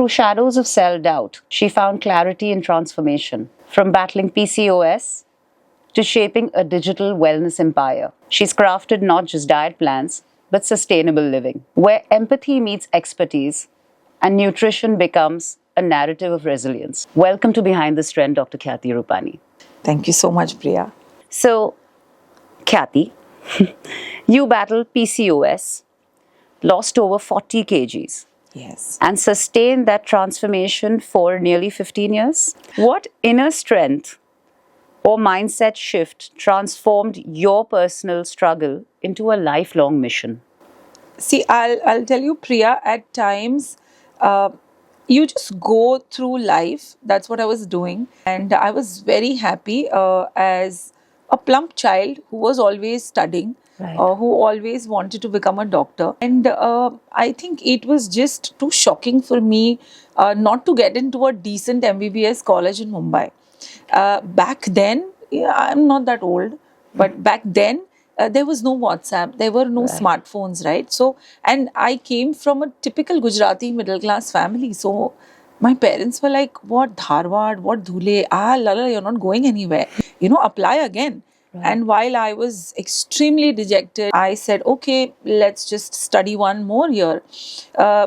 Through shadows of self-doubt, she found clarity and transformation. From battling PCOS to shaping a digital wellness empire, she's crafted not just diet plans, but sustainable living, where empathy meets expertise and nutrition becomes a narrative of resilience. Welcome to Behind this Trend, Dr. Khyati Rupani. Thank you so much, Priya. So, Khyati, you battled PCOS, lost over 40 kgs, Yes. and sustained that transformation for nearly 15 years. What inner strength or mindset shift transformed your personal struggle into a lifelong mission? See, I'll tell you, Priya, at times you just go through life. That's what I was doing. And I was very happy as a plump child who was always studying, Right. who always wanted to become a doctor. And I think it was just too shocking for me not to get into a decent MBBS college in Mumbai. Back then, yeah, I'm not that old, but back then, there was no WhatsApp, there were no smartphones, right? So, and I came from a typical Gujarati middle class family. So, my parents were like, "What Dharwad, what Dhule? Ah, lala, you're not going anywhere. Apply again." And while I was extremely dejected, I said, okay, let's just study one more year.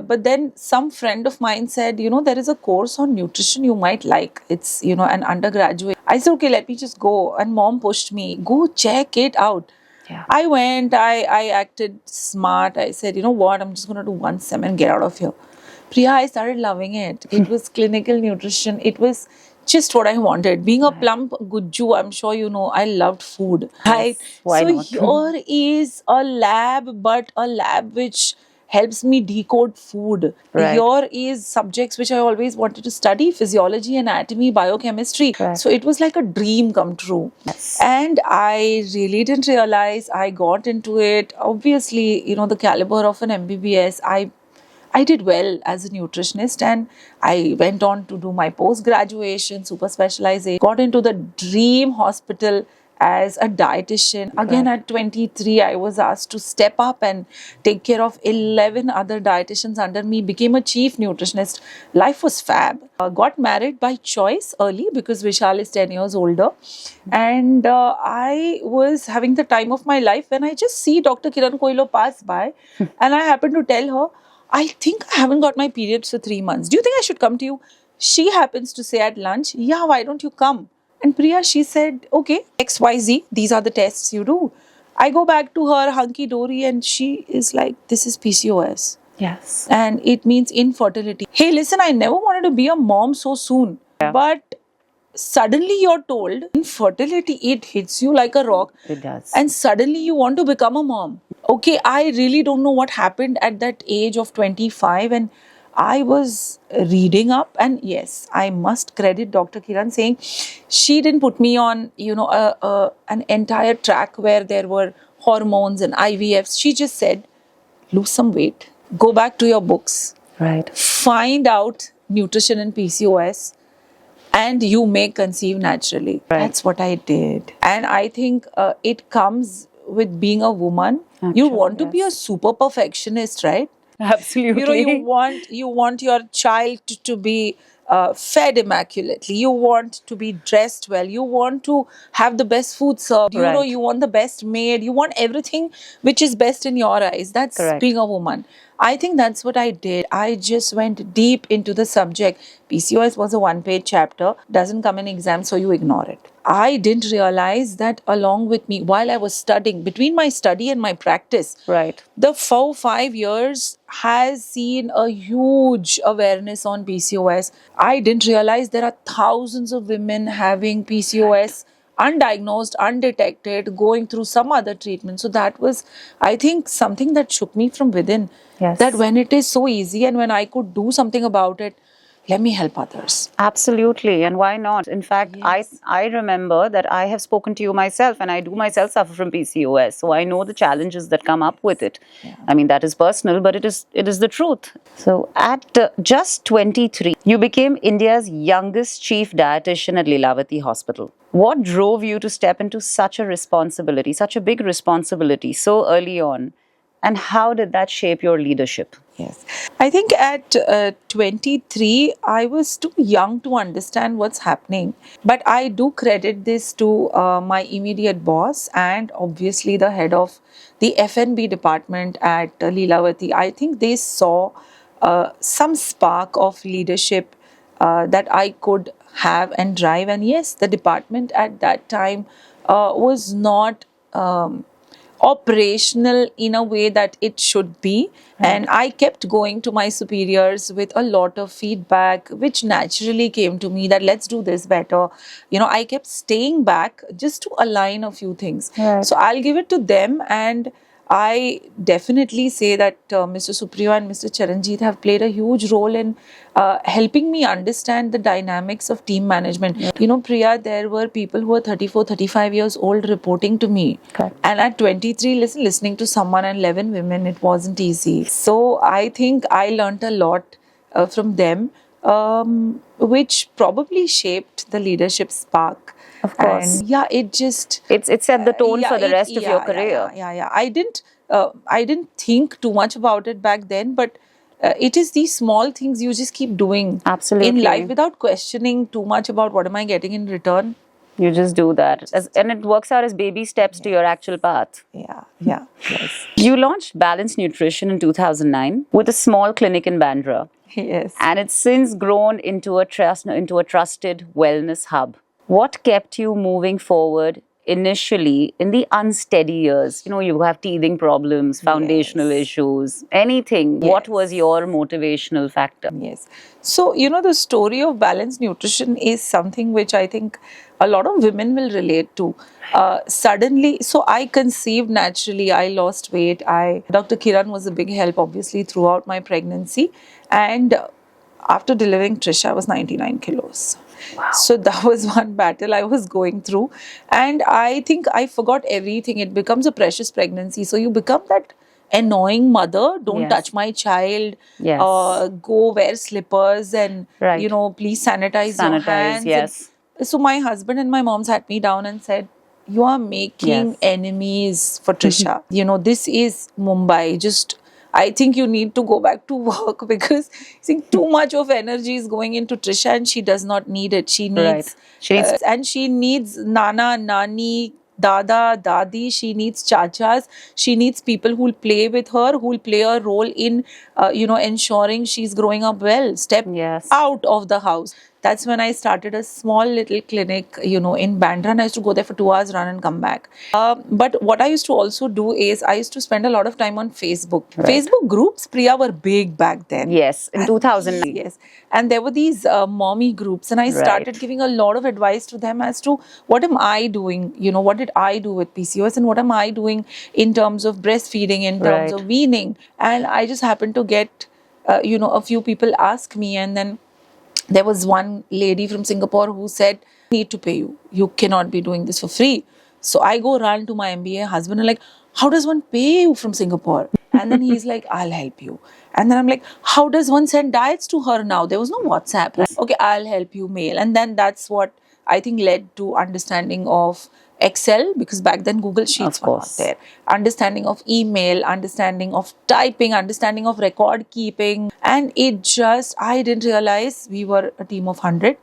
But then some friend of mine said, there is a course on nutrition you might like. It's, an undergraduate. I said, okay, let me just go. And mom pushed me, go check it out. Yeah. I went, I acted smart. I said, you know what, I'm just going to do one sem and get out of here. Priya, I started loving it. It was clinical nutrition. It was just what I wanted. Being a plump Gujju, I'm sure you know, I loved food. Right? Why So not? here is a lab, but a lab which helps me decode food. Right. Here is subjects which I always wanted to study: physiology, anatomy, biochemistry. Correct. So it was like a dream come true. Yes. And I really didn't realize I got into it. Obviously, the caliber of an MBBS, I did well as a nutritionist, and I went on to do my post-graduation, super specialization, got into the dream hospital as a dietitian. Again, at 23, I was asked to step up and take care of 11 other dietitians under me, became a chief nutritionist. Life was fab. Got married by choice early because Vishal is 10 years older. And I was having the time of my life when I just see Dr. Kiran Koilo pass by and I happened to tell her, I think I haven't got my periods for 3 months. Do you think I should come to you? She happens to say at lunch, yeah, why don't you come? And Priya, she said, okay, XYZ, these are the tests you do. I go back to her hunky dory and she is like, this is PCOS. Yes. And it means infertility. Hey, listen, I never wanted to be a mom so soon. Yeah. But suddenly you're told infertility, it hits you like a rock. It does. And suddenly you want to become a mom. Okay, I really don't know what happened at that age of 25, and I was reading up, and yes, I must credit Dr. Kiran saying she didn't put me on, an entire track where there were hormones and IVFs. She just said, lose some weight, go back to your books, Right. find out nutrition and PCOS, and you may conceive naturally. Right. That's what I did. And I think it comes with being a woman. You Actually, want to be a yes. super perfectionist, right? Absolutely. You want your child to be fed immaculately. You want to be dressed well. You want to have the best food served. Right. You want the best maid. You want everything which is best in your eyes. That's Correct. being a woman. I think that's what I did. I just went deep into the subject. PCOS was a one-page chapter, doesn't come in exam, so you ignore it. I didn't realize that along with me, while I was studying, between my study and my practice, Right. the 4-5 years has seen a huge awareness on PCOS. I didn't realize there are thousands of women having PCOS undiagnosed, undetected, going through some other treatment. So that was, I think, something that shook me from within. Yes. That when it is so easy and when I could do something about it, let me help others. Absolutely, and why not? In fact, Yes. I remember that I have spoken to you myself, and I do myself suffer from PCOS, so I know the challenges that come up with it. I mean, that is personal, but it is the truth. So, at just 23, you became India's youngest chief dietitian at Lilavati Hospital. What drove you to step into such a responsibility, such a big responsibility, so early on? And how did that shape your leadership? Yes. I think at 23, I was too young to understand what's happening. But I do credit this to my immediate boss and obviously the head of the F&B department at Leelavati. I think they saw some spark of leadership that I could have and drive. And yes, the department at that time was not operational in a way that it should be. And I kept going to my superiors with a lot of feedback, which naturally came to me that let's do this better. I kept staying back just to align a few things. Right. So I'll give it to them, and I definitely say that Mr. Supriyo and Mr. Charanjit have played a huge role in helping me understand the dynamics of team management. Priya, there were people who were 34, 35 years old reporting to me. Correct. And at 23, listening to someone and 11 women, it wasn't easy. So I think I learned a lot from them, which probably shaped the leadership spark. Of course. And yeah, It's set the tone for the rest of your yeah, career. yeah. I didn't think too much about it back then, but it is these small things you just keep doing Absolutely. in life without questioning too much about what am I getting in return. You just do that. And it works out as baby steps to your actual path. Yeah, yes. You launched Balanced Nutrition in 2009 with a small clinic in Bandra. Yes. And it's since grown into a trusted wellness hub. What kept you moving forward initially in the unsteady years? You have teething problems, foundational issues, anything. What was your motivational factor? Yes. So, the story of balanced nutrition is something which I think a lot of women will relate to. Suddenly, so I conceived naturally, I lost weight. Dr. Kiran was a big help, obviously, throughout my pregnancy. And after delivering Trisha, I was 99 kilos. Wow. So that was one battle I was going through. And I think I forgot everything. It becomes a precious pregnancy. So you become that annoying mother. Don't touch my child. Yes. Go wear slippers and, please sanitize your hands. Yes. And so my husband and my mom sat me down and said, you are making enemies for Trisha. This is Mumbai. I think you need to go back to work because I think too much of energy is going into Trisha and she does not need it. She needs, and she needs Nana, Nani, Dada, Dadi. She needs chachas. She needs people who will play with her, who will play a role in, ensuring she's growing up well. Step out of the house. That's when I started a small little clinic, in Bandra, and I used to go there for 2 hours, run and come back. But what I used to also do is I used to spend a lot of time on Facebook. Facebook groups, Priya, were big back then. Yes, in 2009. Yes. And there were these mommy groups, and I started giving a lot of advice to them as to what am I doing, what did I do with PCOS and what am I doing in terms of breastfeeding, in terms of weaning. And I just happened to get, a few people ask me, and then there was one lady from Singapore who said, I need to pay you. You cannot be doing this for free. So I go run to my MBA husband and like, how does one pay you from Singapore? And then he's like, I'll help you. And then I'm like, how does one send diets to her now? There was no WhatsApp. Right? Okay, I'll help you mail. And then that's what I think led to understanding of Excel, because back then Google Sheets were not there. Understanding of email, understanding of typing, understanding of record keeping. And I didn't realize we were a team of 100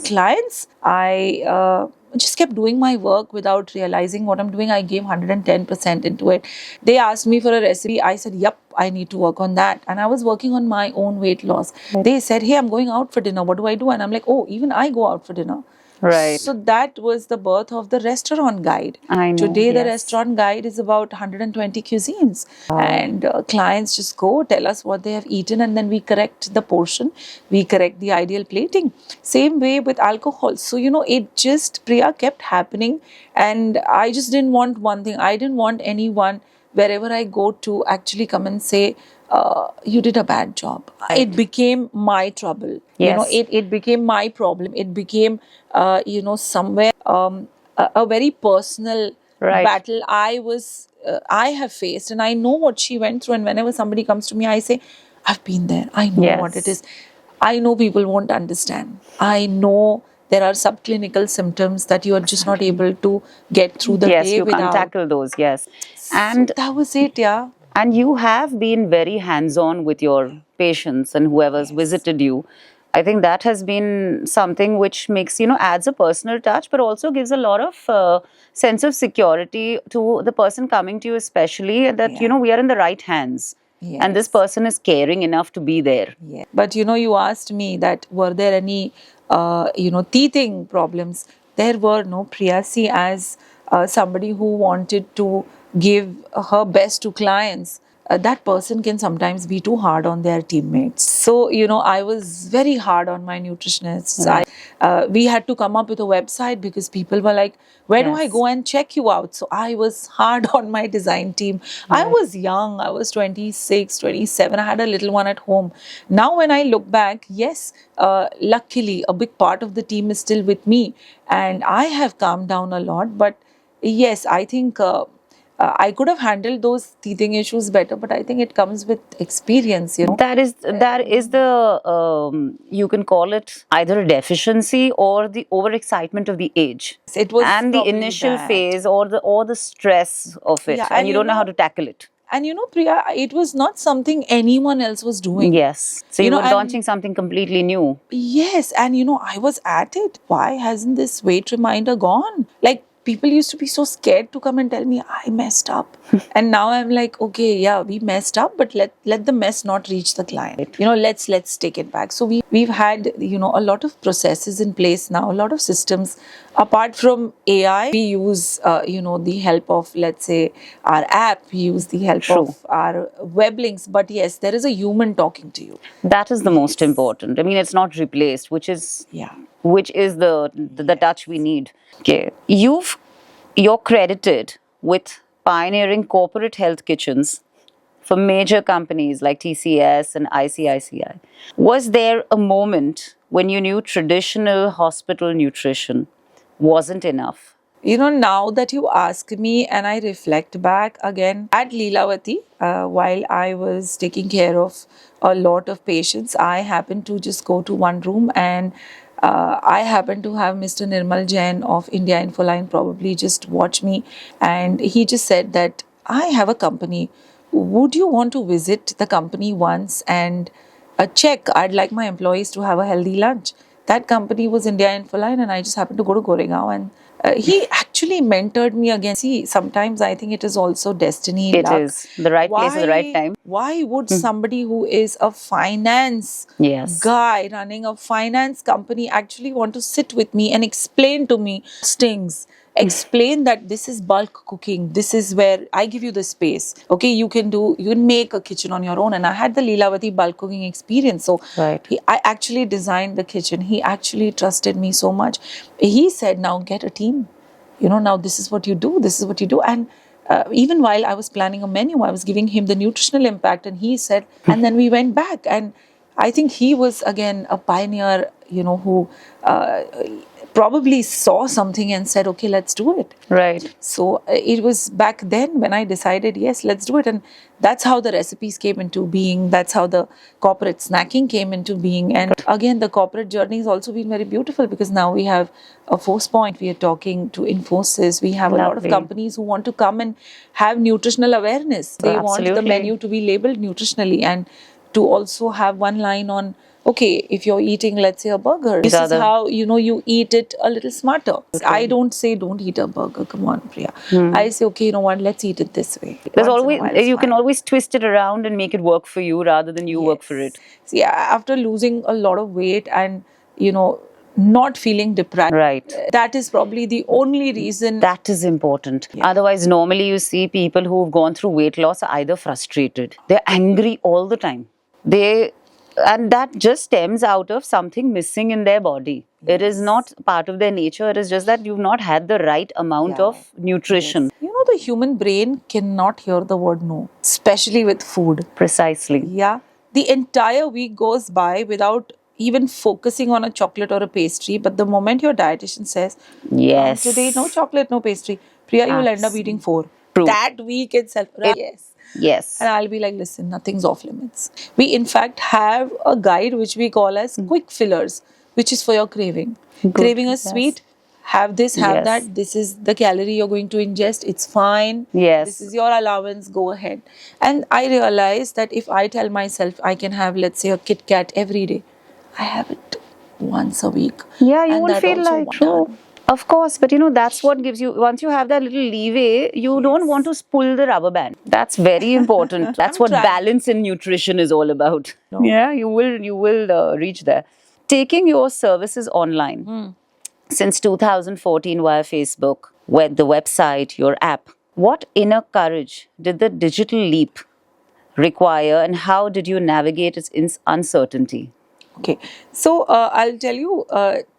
clients. I just kept doing my work without realizing what I'm doing. I gave 110% into it. They asked me for a recipe. I said, yep, I need to work on that. And I was working on my own weight loss. They said, hey, I'm going out for dinner. What do I do? And I'm like, oh, even I go out for dinner. Right. So that was the birth of the restaurant guide. I know. Today, the restaurant guide is about 120 cuisines. And clients just go, tell us what they have eaten, and then we correct the portion. We correct the ideal plating. Same way with alcohol. So, it just, Priya, kept happening. And I just didn't want one thing. I didn't want anyone, wherever I go to, actually come and say, you did a bad job. It became my trouble. Yes. It became my problem. It became, somewhere a very personal battle I have faced. And I know what she went through. And whenever somebody comes to me, I say, I've been there. I know what it is. I know people won't understand. I know there are subclinical symptoms that you are just not able to get through the day without. Yes, you can't tackle those, yes. And so that was it, yeah. And you have been very hands on with your patients and whoever's visited you. I think that has been something which makes, adds a personal touch, but also gives a lot of sense of security to the person coming to you, especially that, Yeah. we are in the right hands. And this Yes. person is caring enough to be there. Yeah. But you asked me that were there any, teething problems? There were no. Priya, see, as somebody who wanted to give her best to clients, that person can sometimes be too hard on their teammates. So, I was very hard on my nutritionists. We had to come up with a website because people were like, where do I Yes. go and check you out? So I was hard on my design team. I was young. I was 26, 27. I had a little one at home. Now, when I look back, yes, luckily, a big part of the team is still with me. And I have calmed down a lot. But yes, I think I could have handled those teething issues better, but I think it comes with experience, That is the you can call it either a deficiency or the overexcitement of the age, It was and the probably initial that. phase or the stress of Yeah, it, and you don't know how to tackle it. and Priya, it was not something anyone else was doing. Yes, so you were And launching something completely new. yes, and I was at it. Why hasn't this weight reminder gone? Like, people used to be so scared to come and tell me I messed up. And now I'm like, okay, yeah, we messed up, but let the mess not reach the client. Let's take it back. So we've had, a lot of processes in place now, a lot of systems. Apart from AI, we use the help of, let's say, our app, we use the help True. of our web links. But yes, there is a human talking to you. That is the most important. I mean, it's not replaced, which is Yeah. the touch we need. Okay, you're credited with pioneering corporate health kitchens for major companies like TCS and ICICI. Was there a moment when you knew traditional hospital nutrition wasn't enough? Now that you ask me and I reflect back again at Leelavati, while I was taking care of a lot of patients, I happened to just go to one room and I happened to have Mr. Nirmal Jain of India Infoline probably just watch me, and he just said that I have a company. Would you want to visit the company once and check? I'd like my employees to have a healthy lunch. That company was India Infoline, and I just happened to go to Goregaon, and he actually mentored me again. See, sometimes I think it is also destiny, It luck. is the right place at the right time. Why would somebody who is a finance Yes. guy running a finance company actually want to sit with me and explain to me stings? Explain that this is bulk cooking. This is where I give you the space. Okay, you can make a kitchen on your own. And I had the Leelavati bulk cooking experience. So Right. I actually designed the kitchen. He actually trusted me so much. He said, now get a team. Now this is what you do. This is what you do. And even while I was planning a menu, I was giving him the nutritional impact. And he said, and then we went back. And I think he was, again, a pioneer, who probably saw something and said, okay, let's do it. Right. So it was back then when I decided, yes, let's do it. And that's how the recipes came into being. That's how the corporate snacking came into being. And again, the corporate journey has also been very beautiful because now we have a Force Point. We are talking to Infosys. We have a lot of Lovely. companies who want to come and have nutritional awareness. They want the Absolutely. menu to be labeled nutritionally and to also have one line on, okay, if you're eating, let's say, a burger, this are is the- how you eat it a little smarter. I don't say don't eat a burger. Come on, Priya. I say, okay, you know what? Let's eat it this way. There's Once in a always while, it's you can fine. always twist it around and make it work for you rather than you work for it. See, after losing a lot of weight and not feeling deprived, Right. that is probably the only reason. That is important. Otherwise, normally you see people who've gone through weight loss are either frustrated, they're angry all the time. And that just stems out of something missing in their body. It is not part of their nature. It is just that you've not had the right amount of nutrition. The human brain cannot hear the word no, especially with food. Precisely. Yeah. The entire week goes by without even focusing on a chocolate or a pastry. But the moment your dietitian says, Yes. today no chocolate, no pastry, Priya, you'll end up eating 4. True. That week itself. Right? Yes. Yes. And I'll be like, listen, nothing's off limits. We, in fact, have a guide which we call as quick fillers, which is for your craving. Craving a Yes. sweet, have this, have Yes. that. This is the calorie you're going to ingest. It's fine. Yes. This is your allowance. Go ahead. And I realized that if I tell myself I can have, let's say, a Kit Kat every day, I have it once a week. Yeah, you And will that feel also like one true. done. Of course, but that's what gives you, once you have that little leeway, you don't want to pull the rubber band. That's very important. That's I'm what trying. balance in nutrition is all about. No. Yeah, you will reach there. Taking your services online since 2014 via Facebook, the website, your app. What inner courage did the digital leap require, and how did you navigate its uncertainty? Okay. So I'll tell you,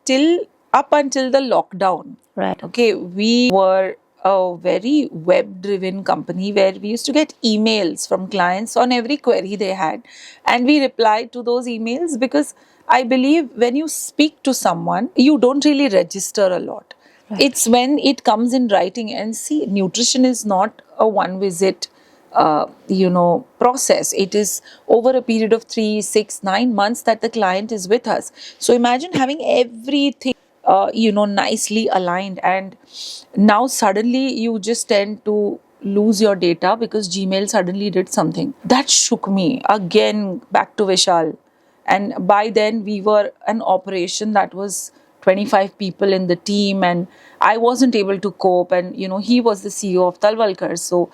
till up until the lockdown, Right. okay, we were a very web driven company where we used to get emails from clients on every query they had, and we replied to those emails because I believe when you speak to someone, you don't really register a lot. It's when it comes in writing. And see, nutrition is not a one visit process. It is over a period of 3, 6, 9 months that the client is with us. So imagine having everything nicely aligned, and now suddenly you just tend to lose your data because Gmail suddenly did something that shook me. Again, back to Vishal. And by then we were an operation that was 25 people in the team, and I wasn't able to cope. And he was the CEO of Talwalkar, so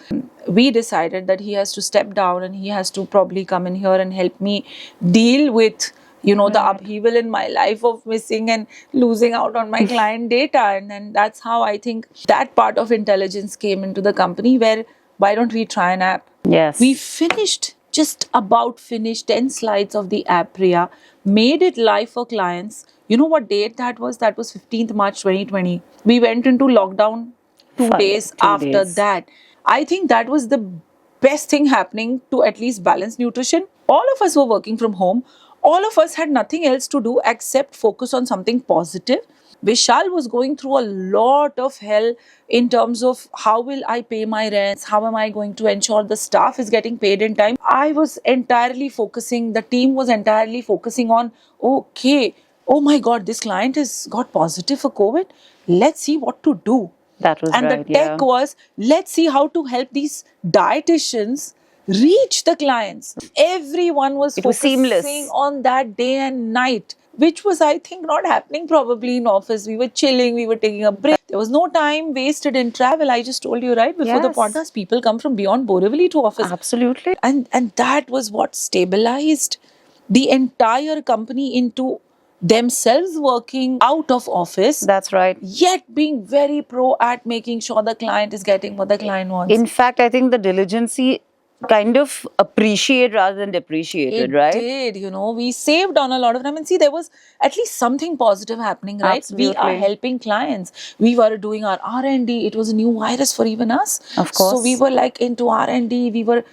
we decided that he has to step down and he has to probably come in here and help me deal with the upheaval in my life of missing and losing out on my client data. And then that's how I think that part of intelligence came into the company, where why don't we try an app? Yes. We just about finished 10 slides of the app, Priya, made it live for clients. You know what date that was? That was 15th March 2020. We went into lockdown 2 days 2 after days. that. I think that was the best thing happening to at least balance nutrition. All of us were working from home. All of us had nothing else to do except focus on something positive. Vishal was going through a lot of hell in terms of how will I pay my rents? How am I going to ensure the staff is getting paid in time? I was entirely focusing, the team was entirely focusing on, okay, oh my God, this client has got positive for COVID. Let's see what to do. That was And right, the tech yeah. was, let's see how to help these dietitians reach the clients. Everyone was It was focusing seamless. on that day and night, which was, I think, not happening probably in office. We were chilling, we were taking a break. There was no time wasted in travel. I just told you, right, before the Yes. podcast, people come from beyond Borivali to office. Absolutely. And that was what stabilized the entire company into themselves working out of office, That's right. yet being very pro at making sure the client is getting what the client wants. In fact, I think the diligency kind of appreciate rather than depreciated, It right? did, we saved on a lot of time. And see, there was at least something positive happening, right? We are Absolutely. helping clients. We were doing our R&D. It was a new virus for even us. Of So course. we were like into R&D. We were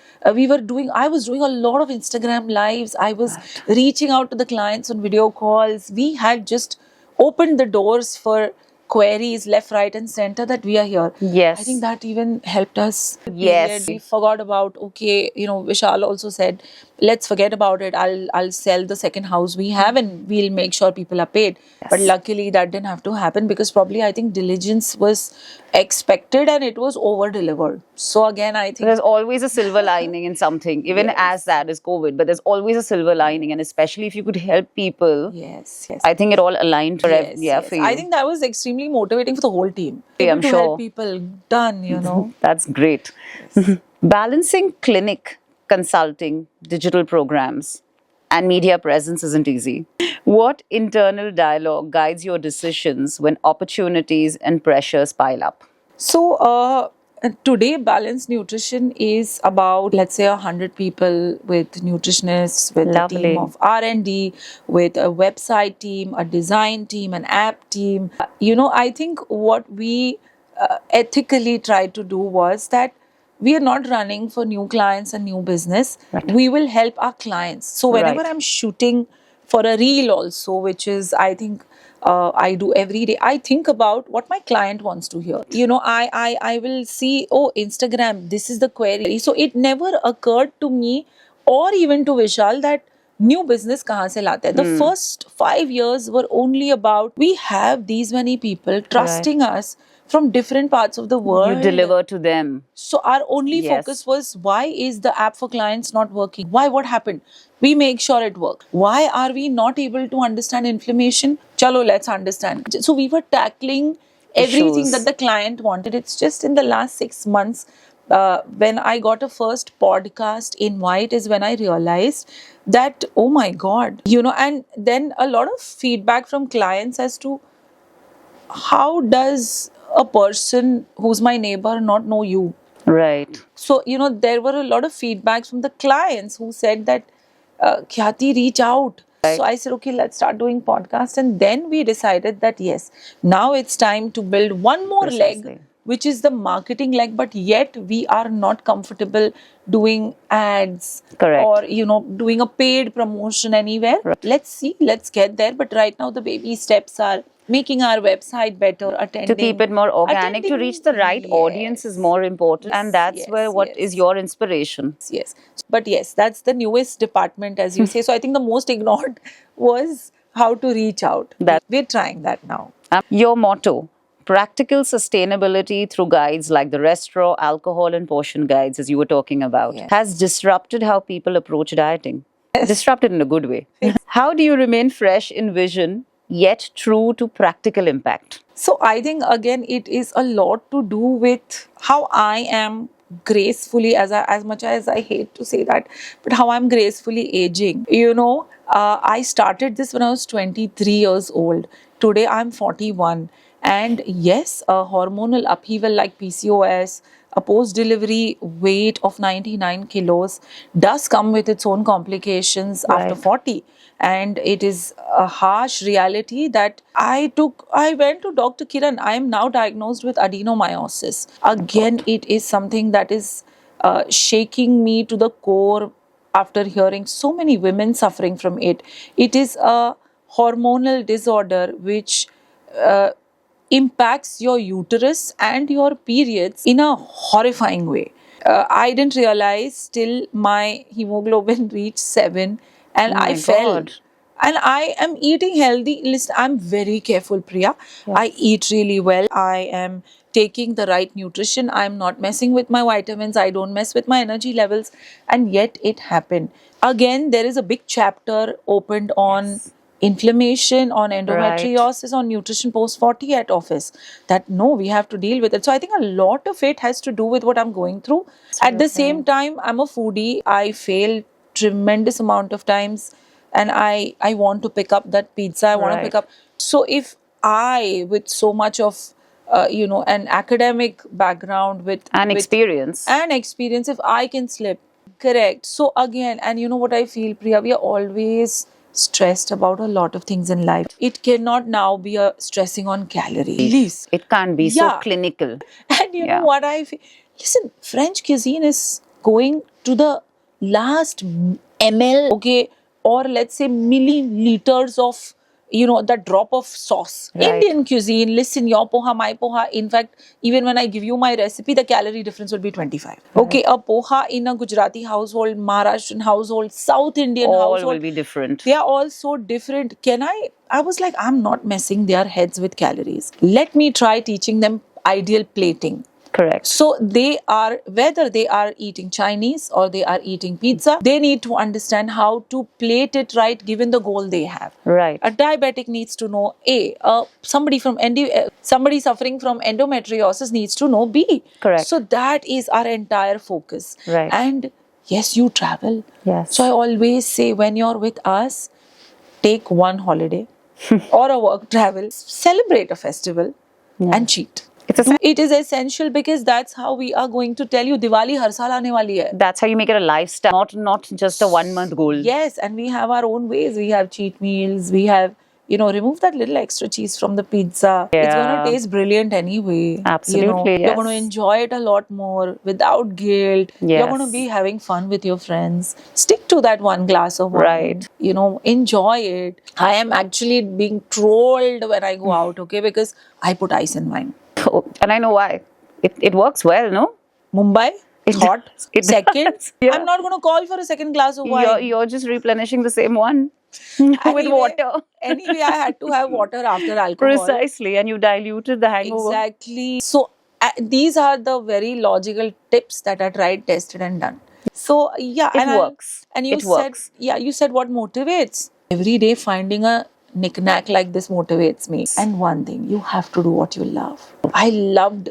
doing, I was doing a lot of Instagram lives. I was reaching out to the clients on video calls. We had just opened the doors for queries left, right, and center that we are here. Yes. I think that even helped us. Yes. We forgot about, okay, Vishal also said, let's forget about it. I'll sell the second house we have and we'll make sure people are paid. But luckily that didn't have to happen, because probably I think diligence was expected and it was over delivered. So again, I think There's always a silver lining in something, even as that is COVID, but there's always a silver lining. And especially if you could help people, yes. I think it all aligned for, Yes. for you. I think that was extremely motivating for the whole team. Yeah, I'm to sure. help people, done. That's great. Balancing clinic, consulting, digital programs, and media presence isn't easy. What internal dialogue guides your decisions when opportunities and pressures pile up? So today, balanced nutrition is about, let's say, 100 people with nutritionists, with a Lovely. team of R&D, with a website team, a design team, an app team. I think what we ethically tried to do was that we are not running for new clients and new business. Right. We will help our clients. So whenever Right. I'm shooting for a reel also, which is, I think, I do every day, I think about what my client wants to hear. I will see, Instagram, this is the query. So it never occurred to me or even to Vishal that new business kahan se late hai. The first 5 years were only about we have these many people trusting us from different parts of the world. You deliver to them. So our only Yes. focus was, why is the app for clients not working? Why? What happened? We make sure it works. Why are we not able to understand inflammation? Chalo, let's understand. So we were tackling everything Issues. that the client wanted. It's just in the last 6 months, when I got a first podcast invite, is when I realized that, oh my God, and then a lot of feedback from clients as to, how does a person who's my neighbor not know you? Right. So, there were a lot of feedbacks from the clients who said that, Khyati, reach out. So I said, okay, let's start doing podcast. And then we decided that, yes, now it's time to build one more leg, Precisely. which is the marketing leg, but yet we are not comfortable doing ads. Correct. Or, doing a paid promotion anywhere. Let's see, let's get there. But right now the baby steps are making our website better, attending. To keep it more organic, to reach the right audience is more important. And that's Yes, where what yes. is your inspiration. Yes. But yes, that's the newest department, as you say. So I think the most ignored was how to reach out. We're trying that now. Your motto, practical sustainability through guides like the Restro, alcohol and portion guides, as you were talking about, Yes. has disrupted how people approach dieting. Disrupted in a good way. How do you remain fresh in vision, yet true to practical impact? So I think, again, it is a lot to do with how I am gracefully, as much as I hate to say that, but how I'm gracefully aging. I started this when I was 23 years old. Today I'm 41. And yes, a hormonal upheaval like PCOS, a post-delivery weight of 99 kilos does come with its own complications after Right. 40. And it is a harsh reality that I went to Dr. Kiran. I am now diagnosed with adenomyosis. Again, it is something that is shaking me to the core after hearing so many women suffering from it. It is a hormonal disorder which impacts your uterus and your periods in a horrifying way. I didn't realize till my hemoglobin reached 7, and Oh my I fell. God. And I am eating healthy. Listen, I'm very careful, Priya. I eat really well. I am taking the right nutrition. I'm not messing with my vitamins. I don't mess with my energy levels. And yet it happened. Again, there is a big chapter opened on inflammation, on endometriosis, on nutrition post 40 at office, that no, we have to deal with it. So I think a lot of it has to do with what I'm going through. At the same time, I'm a foodie. I fail tremendous amount of times, and I want to pick up that pizza. I want to Right. pick up. So if I, with so much of an academic background, with Experience. and experience, if I can slip, correct. So again, and you know what I feel, Priya, we are always stressed about a lot of things in life. It cannot now be a stressing on calories. Please. It can't be so Yeah. clinical. And you Yeah. know what I feel? Listen, French cuisine is going to the last ml, okay, or let's say milliliters of, that drop of sauce. Right. Indian cuisine, listen, your poha, my poha. In fact, even when I give you my recipe, the calorie difference will be 25. Okay, a poha in a Gujarati household, Maharashtrian household, South Indian All household, will be different. they are all so different. I was like, I'm not messing their heads with calories. Let me try teaching them ideal plating. Correct. So whether they are eating Chinese or they are eating pizza, they need to understand how to plate it right given the goal they have. Right. A diabetic needs to know A. Somebody suffering from endometriosis needs to know B. Correct. So that is our entire focus. Right. And yes, you travel. Yes. So I always say, when you're with us, take one holiday or a work travel, celebrate a festival, and cheat. It is essential, because that's how we are going to tell you Diwali har saal aane wali hai. That's how you make it a lifestyle, not just a 1 month goal. Yes, and we have our own ways. We have cheat meals. We have, remove that little extra cheese from the pizza. It's going Yeah. to taste brilliant anyway. Absolutely, You're yes. going to enjoy it a lot more without guilt. You're Yes. going to be having fun with your friends. Stick to that one glass of wine. Right. Enjoy it. I am actually being trolled when I go out, okay, because I put ice in wine. And I know why. It works well, no? Mumbai, hot. It Second, does, yeah. I'm not going to call for a second glass of wine. You're just replenishing the same one. With Anyway, water. Anyway, I had to have water after alcohol. Precisely, and you diluted the hangover. Exactly. So these are the very logical tips that are tried, tested, and done. So yeah, It works. and you It said, works. yeah, you said what motivates. Every day finding a knick-knack like this motivates me. And one thing, you have to do what you love. I loved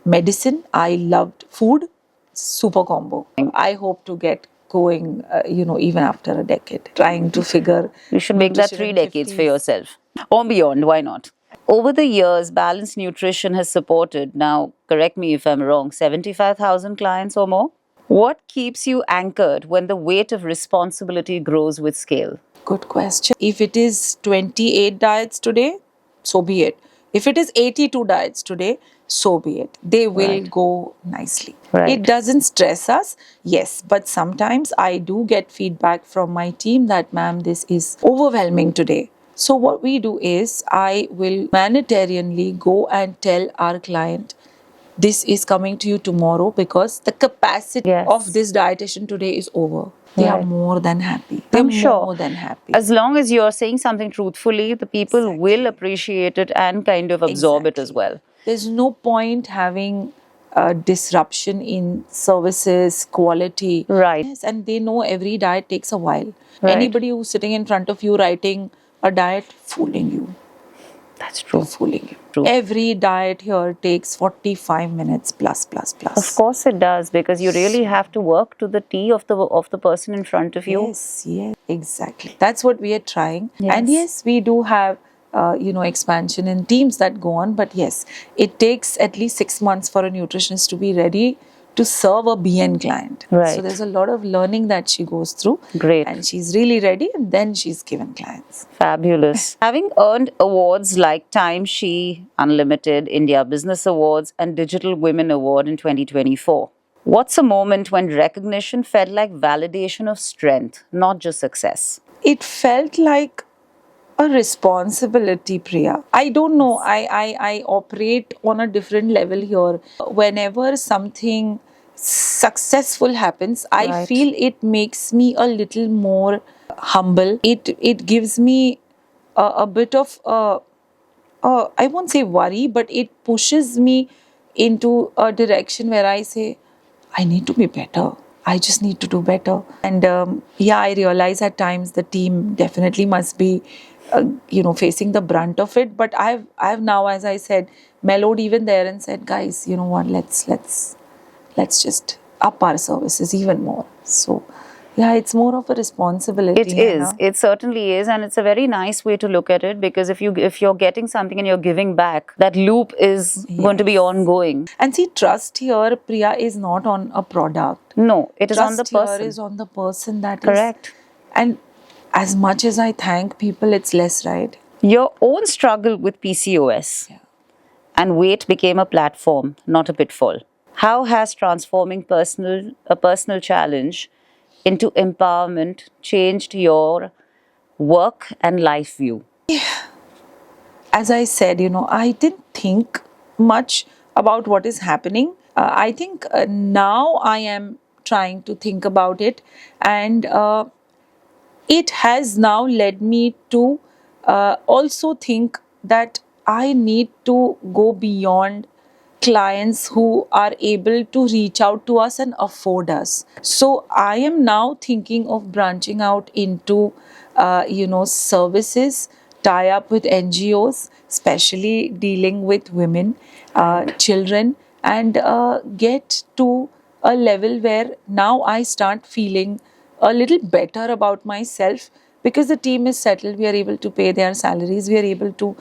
medicine. I loved food. Super combo. I hope to get going, even after a decade, trying to figure. You should make that nutrition 3 in decades for 50s. yourself or beyond. Why not? Over the years, balanced nutrition has supported, now correct me if I'm wrong, 75,000 clients or more. What keeps you anchored when the weight of responsibility grows with scale? Good question. If it is 28 diets today, so be it. If it is 82 diets today, so be it. They will Right. go nicely. Right. It doesn't stress us, yes, but sometimes I do get feedback from my team that, ma'am, this is overwhelming today. So, what we do is I will humanitarianly go and tell our client, this is coming to you tomorrow because the capacity Yes. of this dietitian today is over. They are Right. more than happy. They're I'm sure. more than happy. As long as you're saying something truthfully, the people Exactly. will appreciate it and kind of absorb it as Exactly. well. There's no point having a disruption in services, quality. Right. Yes, and they know every diet takes a while. Right. Anybody who's sitting in front of you writing a diet, fooling you. That's true. Fooling you. True. Every diet here takes 45 minutes plus. Of course it does, because you really have to work to the T of the person in front of you. Yes, exactly. That's what we are trying. And Yes. yes, we do have, expansion in teams that go on. But yes, it takes at least 6 months for a nutritionist to be ready to serve a BN client. Right. So there's a lot of learning that she goes through. Great. And she's really ready, and then she's given clients. Fabulous. Having earned awards like Time She Unlimited, India Business Awards, and Digital Women Award in 2024, what's a moment when recognition felt like validation of strength, not just success? It felt like a responsibility, Priya. I don't know. I operate on a different level here. Whenever something successful happens, I Right. feel it makes me a little more humble. It gives me a bit of I won't say worry, but it pushes me into a direction where I say, I need to be better. I just need to do better. And I realize at times the team definitely must be, facing the brunt of it. But I've now, as I said, mellowed even there and said, guys, you know what? Let's just up our services even more. So, yeah, it's more of a responsibility. It is. It certainly is, and it's a very nice way to look at it, because if you're getting something and you're giving back, that loop is going to be ongoing. And see, trust here, Priya, is not on a product. No, it is Trust on the person. here is on the person that is. Correct. And as much as I thank people, it's less, right? Your own struggle with PCOS and weight became a platform, not a pitfall. How has transforming a personal challenge into empowerment changed your work and life view? As I said, I didn't think much about what is happening. I think now I am trying to think about it, and it has now led me to also think that I need to go beyond clients who are able to reach out to us and afford us. So I am now thinking of branching out into, services, tie up with NGOs, especially dealing with women, children, and get to a level where now I start feeling a little better about myself, because the team is settled. We are able to pay their salaries. We are able to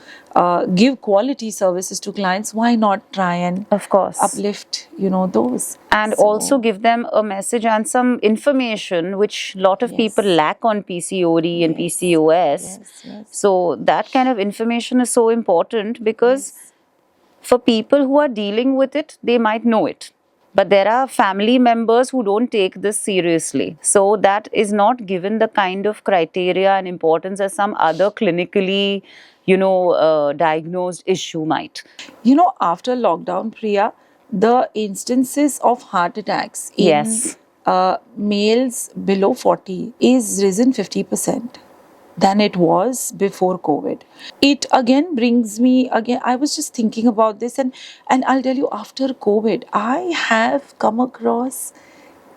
give quality services to clients. Why not try and Of course. uplift, those? And also give them a message and some information which a lot of people lack on PCOD and PCOS. Yes. So that kind of information is so important, because for people who are dealing with it, they might know it. But there are family members who don't take this seriously. So that is not given the kind of criteria and importance as some other clinically, diagnosed issue might. After lockdown, Priya, the instances of heart attacks in Yes. males below 40 is risen 50%. than it was before COVID. It again brings me again. I was just thinking about this, and I'll tell you, after COVID, I have come across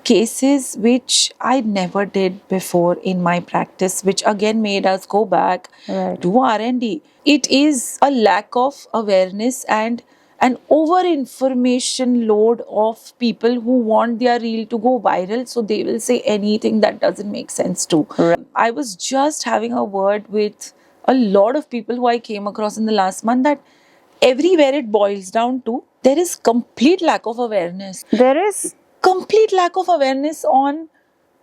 cases which I never did before in my practice, which again made us go back Right. to R&D. It is a lack of awareness and an over information load of people who want their reel to go viral, so they will say anything that doesn't make sense too. Right. I was just having a word with a lot of people who I came across in the last month that everywhere it boils down to, there is complete lack of awareness. There is. Complete lack of awareness on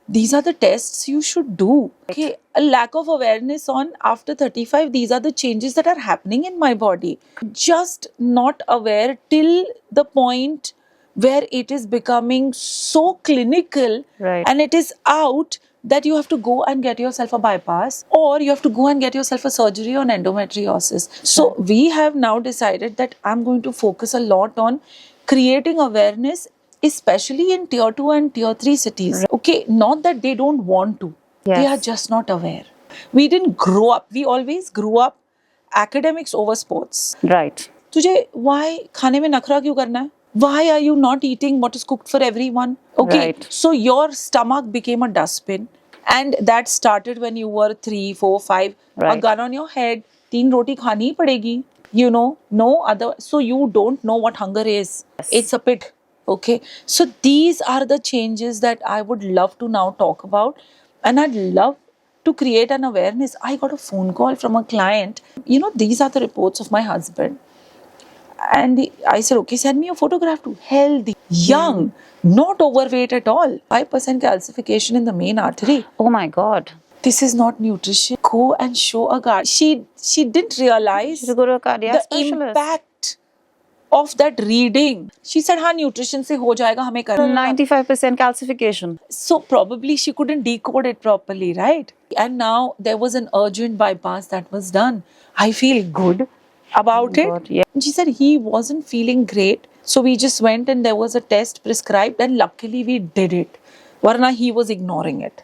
these are the tests you should do. Okay, a lack of awareness on after 35, these are the changes that are happening in my body. Just not aware till the point where it is becoming so clinical Right. and it is out that you have to go and get yourself a bypass or you have to go and get yourself a surgery on endometriosis. So we have now decided that I'm going to focus a lot on creating awareness, especially in tier 2 and tier 3 cities. Okay, not that they don't want to, they Yes. are just not aware. We didn't grow up, we always grew up academics over sports. Right. तुझे why खाने में नखरा क्यों करना है? Why are you not eating what is cooked for everyone? Okay, Right. so your stomach became a dustbin, and that started when you were 3, 4, 5. A Right. gun on your head, 3 roti khani ही पड़ेगी. You know, no other. So you don't know what hunger is. Yes. It's a pit. Okay, so these are the changes that I would love to now talk about, and I'd love to create an awareness. I got a phone call from a client. You know, these are the reports of my husband. And I said, okay, send me a photograph too. Healthy, young, not overweight at all. 5% calcification in the main artery. Oh my God. This is not nutrition. Go and show a guard. She didn't realize Should go to a cardiac the specialist. impact of that reading. She said, हाँ nutrition से हो जाएगा हमें करना. 95% calcification. So probably she couldn't decode it properly, right? And now there was an urgent bypass that was done. I feel good about it. God, yeah. And she said he wasn't feeling great. So we just went and there was a test prescribed and luckily we did it. Varna he was ignoring it.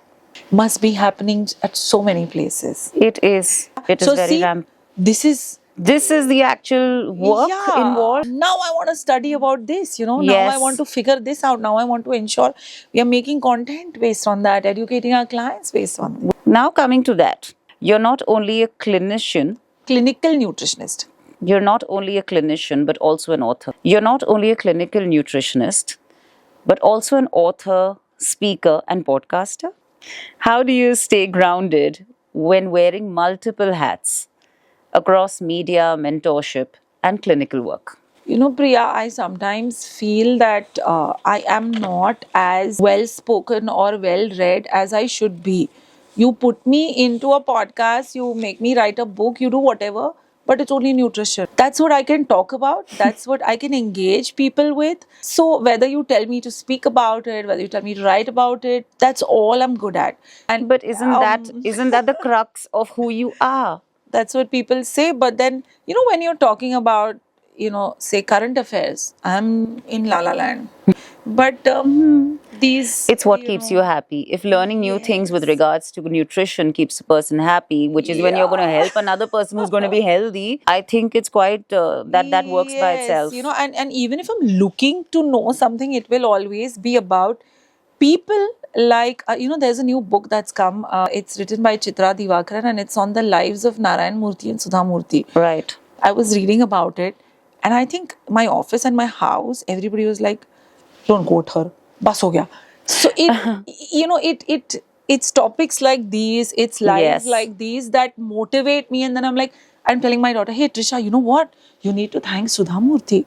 Must be happening at so many places. It is. It is So very see, rampant. this is This is the actual work yeah. involved. Now I want to study about this, you know. Now I Yes. want to figure this out. Now I want to ensure we are making content based on that, educating our clients based on that. Now, coming to that, you're not only a clinician, Clinical nutritionist. you're not only a clinician, but also an author. You're not only a clinical nutritionist, but also an author, speaker, and podcaster. How do you stay grounded when wearing multiple hats across media, mentorship, and clinical work? You know, Priya, I sometimes feel that I am not as well spoken or well read as I should be. You put me into a podcast, you make me write a book, you do whatever, but it's only nutrition. That's what I can talk about. That's what I can engage people with. So whether you tell me to speak about it, whether you tell me to write about it, that's all I'm good at. And But isn't that the crux of who you are? that's what people say. But then, you know, when you're talking about, you know, say current affairs, I'm in La La Land. But these. It's what keeps you happy. If learning new things with regards to nutrition keeps a person happy, which is when you're going to help another person who's going to be healthy, I think it's quite that works by Yes, itself. you know, and even if I'm looking to know something, it will always be about people like, you know, there's a new book that's come. It's written by Chitra Divakaran and it's on the lives of Narayan Murthy and Sudha Murthy. Right. I was reading about it and I think my office and my house, everybody was like, don't quote her. Bas ho gaya. So it, you know, it's topics like these, it's lives Yes. like these that motivate me. And then I'm like, I'm telling my daughter, hey Trisha, you know what? You need to thank Sudha Murthy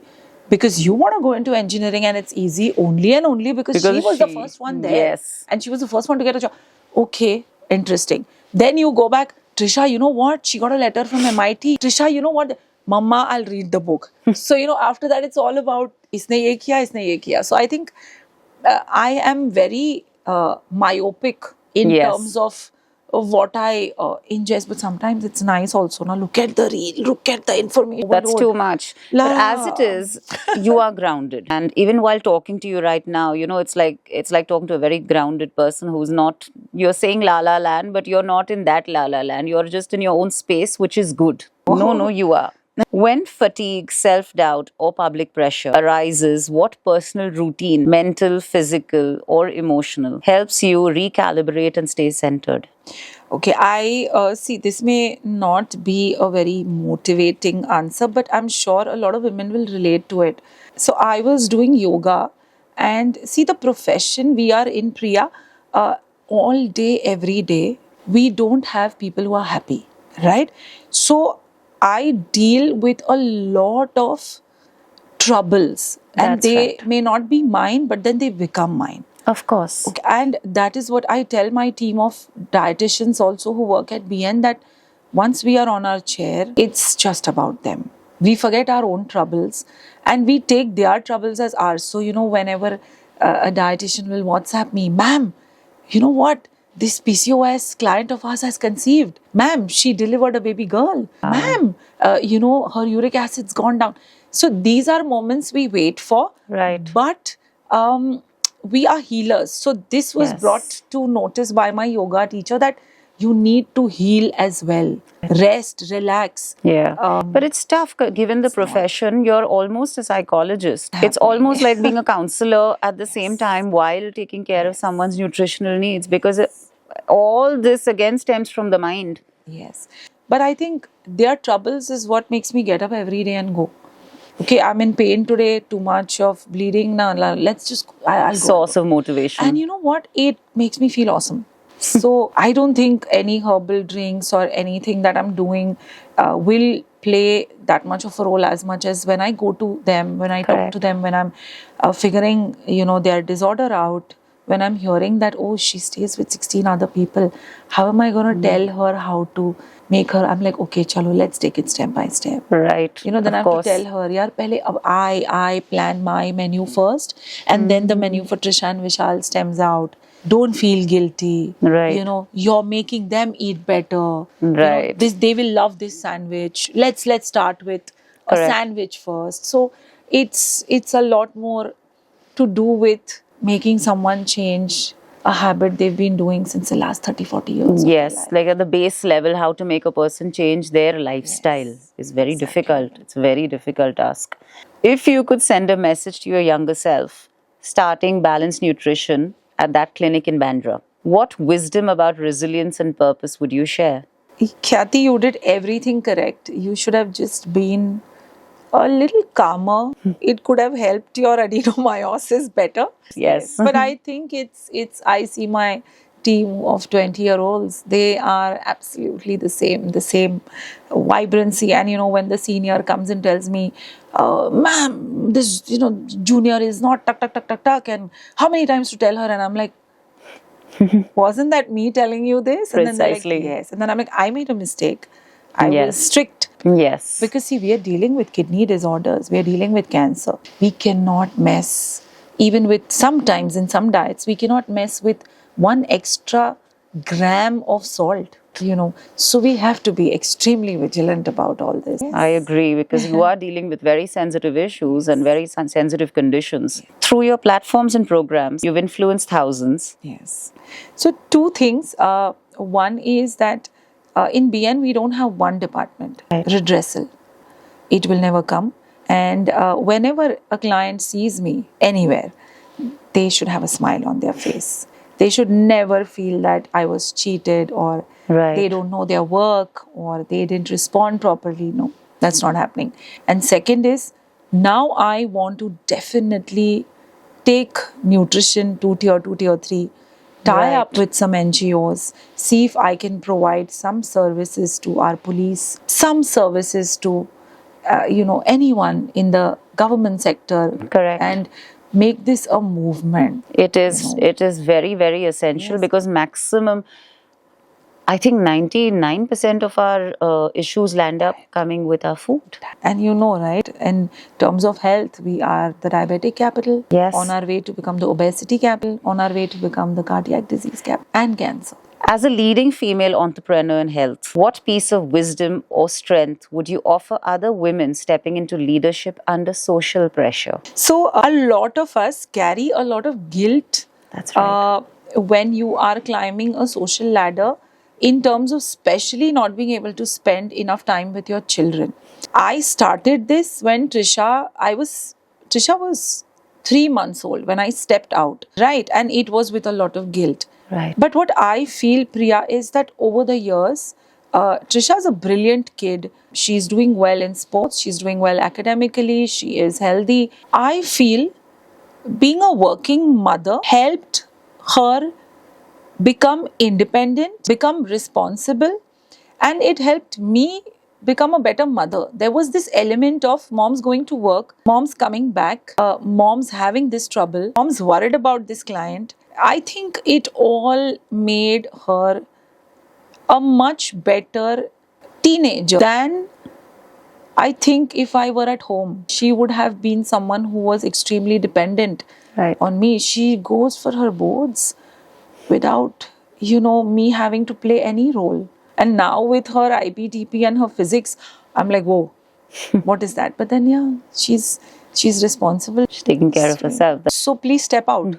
because you want to go into engineering and it's easy only and only because she was the first one there. Yes. And she was the first one to get a job. Okay, interesting. Then you go back, Trisha, you know what? She got a letter from MIT. Trisha, you know what? Mama, I'll read the book. So, you know, after that, it's all about, isne ye kiya, isne ye kiya. So, I think I am very myopic in Yes. terms of, what I ingest, but sometimes it's nice also. Now look at the reel, look at the information. That's too much. But as it La. is, you are grounded. And even while talking to you right now, it's like talking to a very grounded person who's not, you're saying la la land, but you're not in that la la land. You're just in your own space, which is good. No, you are. When fatigue, self doubt, or public pressure arises, what personal routine, mental, physical, or emotional, helps you recalibrate and stay centered? Okay, I see this may not be a very motivating answer, but I'm sure a lot of women will relate to it. So I was doing yoga, and see the profession we are in, Priya, all day, every day, we don't have people who are happy, right? So I deal with a lot of troubles, and That's they right. may not be mine, but then they become mine. Of course. Okay, and that is what I tell my team of dietitians also who work at BN, that once we are on our chair, it's just about them. We forget our own troubles and we take their troubles as ours. So, whenever a dietitian will WhatsApp me, ma'am, you know what? This PCOS client of ours has conceived. Ma'am, she delivered a baby girl. Ma'am, her uric acid's gone down. So these are moments we wait for. Right. But we are healers. So this was Yes. brought to notice by my yoga teacher, that you need to heal as well. Rest, relax. Yeah. But it's tough given the profession. You're almost a psychologist. It's almost like being a counselor at the same time while taking care of someone's nutritional needs, because all this again stems from the mind. Yes. But I think their troubles is what makes me get up every day and go. Okay, I'm in pain today, too much of bleeding. Now, let's just, I'll go. Source of motivation. And you know what? It makes me feel awesome. So I don't think any herbal drinks or anything that I'm doing will play that much of a role, as much as when I go to them, when I talk Correct. to them, when I'm figuring, their disorder out, when I'm hearing that, oh, she stays with 16 other people, how am I going to tell her how to make her? I'm like, okay, chalo, let's take it step by step. Right. Then of I have course. to tell her, yaar, pehle ab I plan my menu first, and then the menu for Trisha and Vishal stems out. Don't feel guilty. Right. You're making them eat better. Right. They will love this sandwich. Let's start with a Correct. sandwich first. So it's a lot more to do with making someone change a habit they've been doing since the last 30-40 years of their Yes, life. like at the base level, how to make a person change their lifestyle is very difficult. It's a very difficult task. If you could send a message to your younger self, starting balanced nutrition at that clinic in Bandra, what wisdom about resilience and purpose would you share? Khyati, you did everything correct. You should have just been a little calmer. It could have helped your adenomyosis better. Yes. But I think it's I see my team of 20-year-olds, they are absolutely the same vibrancy. And when the senior comes and tells me, ma'am, this junior is not tuck, and how many times to tell her? And I'm like, wasn't that me telling you this? And then they're like, Precisely. yes. And then I'm like, I made a mistake. I Yes. was strict. Yes. Because see, we are dealing with kidney disorders, we are dealing with cancer. We cannot mess, even with sometimes in some diets, we cannot mess with 1 extra gram of salt, So we have to be extremely vigilant about all this. I agree, because you are dealing with very sensitive issues and very sensitive conditions. Through your platforms and programs, you've influenced thousands. Yes. So 2 things. One is that in BN, we don't have one department, redressal. It will never come. And whenever a client sees me anywhere, they should have a smile on their face. They should never feel that I was cheated, or Right. they don't know their work, or they didn't respond properly. No, that's not happening. And second is, now I want to definitely take nutrition to tier 2, tier 3, tie up Right. with some NGOs, see if I can provide some services to our police, some services to, anyone in the government sector. Correct. And make this a movement. It is very, very essential, because maximum, I think 99% of our issues land up coming with our food. And right, in terms of health, we are the diabetic capital, Yes. on our way to become the obesity capital, on our way to become the cardiac disease capital, and cancer. As a leading female entrepreneur in health, what piece of wisdom or strength would you offer other women stepping into leadership under social pressure? So, a lot of us carry a lot of guilt That's right. when you are climbing a social ladder, in terms of especially not being able to spend enough time with your children. I started this when Trisha was 3 months old when I stepped out, right? And it was with a lot of guilt. Right. But what I feel, Priya, is that over the years, Trisha's a brilliant kid. She's doing well in sports, she's doing well academically, she is healthy. I feel being a working mother helped her become independent, become responsible, and it helped me become a better mother. There was this element of mom's going to work, mom's coming back, mom's having this trouble, mom's worried about this client. I think it all made her a much better teenager than I think if I were at home. She would have been someone who was extremely dependent Right. on me. She goes for her boards without, me having to play any role. And now with her IPTP and her physics, I'm like, whoa, what is that? But then, yeah, she's responsible. She's taking care of herself. So please step out,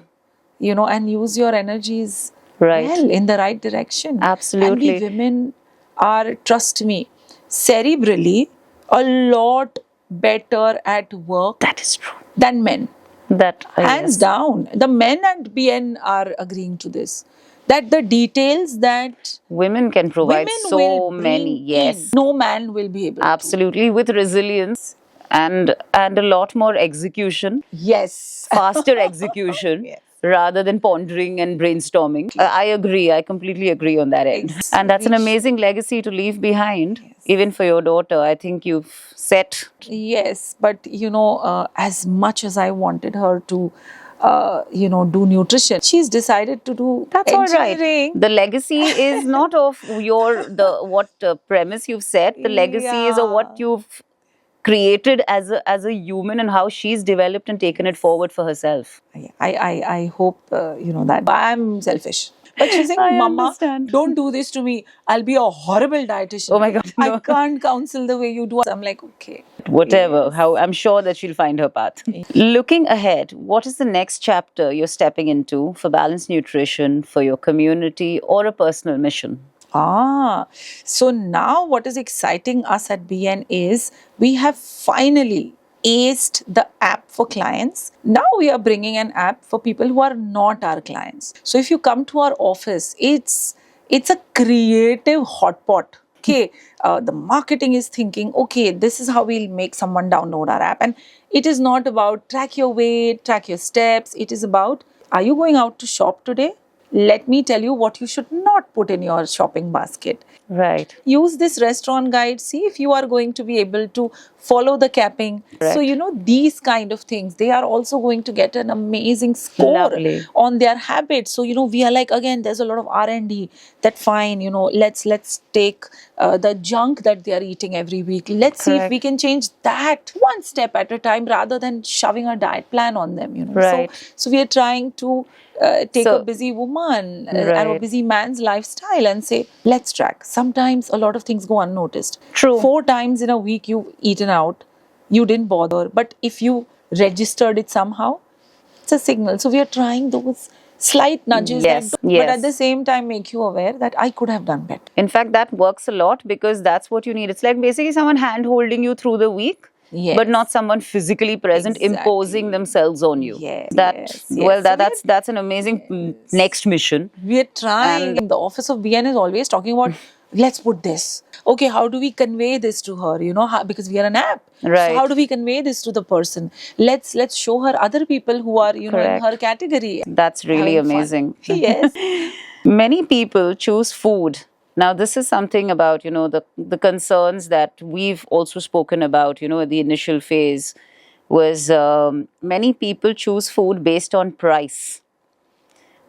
and use your energies Right. well in the right direction. Absolutely. And we women are, trust me, cerebrally a lot better at work That is true. than men. That Hands yes. down. The men and BN are agreeing to this. That the details that Women can provide women so will bring many. Yes. in, no man will be able to. Absolutely, with resilience and a lot more execution, Yes. faster execution. Yes. Rather than pondering and brainstorming. I agree. I completely agree on that end. Yes. And that's an We should. amazing legacy to leave behind, Yes. even for your daughter. I think you've set. Yes, but as much as I wanted her to, do nutrition, she's decided to do That's all right. engineering. The legacy is not of what premise you've set. The legacy is of what Yeah. you've created as a human and how she's developed and taken it forward for herself. I hope that. I'm selfish. But she's saying, I Mama, understand. don't do this to me. I'll be a horrible dietitian. Oh my God, I no. can't counsel the way you do. I'm like, okay. Whatever, Yes. how I'm sure that she'll find her path. Looking ahead, what is the next chapter you're stepping into for balanced nutrition, for your community, or a personal mission? So now what is exciting us at BN is we have finally aced the app for clients. Now we are bringing an app for people who are not our clients. So if you come to our office, it's a creative hotpot. Okay, the marketing is thinking, okay, this is how we'll make someone download our app. And it is not about track your weight, track your steps. It is about, are you going out to shop today? Let me tell you what you should not put in your shopping basket. Right. Use this restaurant guide, see if you are going to be able to follow the capping. Correct. So, these kind of things, they are also going to get an amazing score Lovely. on their habits. So, we are like, again, there's a lot of R&D that fine, let's take the junk that they are eating every week. Let's see if Correct. we can change that one step at a time rather than shoving a diet plan on them, Right. So we are trying to take So- a busy woman and a Right. busy man's lifestyle and say, let's track. Sometimes a lot of things go unnoticed. True. 4 times in a week you've eaten out, you didn't bother. But if you registered it somehow, it's a signal. So we are trying those slight nudges Yes, that, but yes. at the same time make you aware that I could have done better. In fact, that works a lot because that's what you need. It's like basically someone hand holding you through the week. Yes. But not someone physically present imposing Exactly. themselves on you. Yes, That yes, well, yes. So that's an amazing next mission. We're trying. The office of BN is always talking about, let's put this. Okay, how do we convey this to her? Because we are an app. Right. So how do we convey this to the person? Let's show her other people who are, in Correct. her category. That's really Having fun. amazing. Yes. Many people choose food. Now, this is something about, the concerns that we've also spoken about, at the initial phase was many people choose food based on price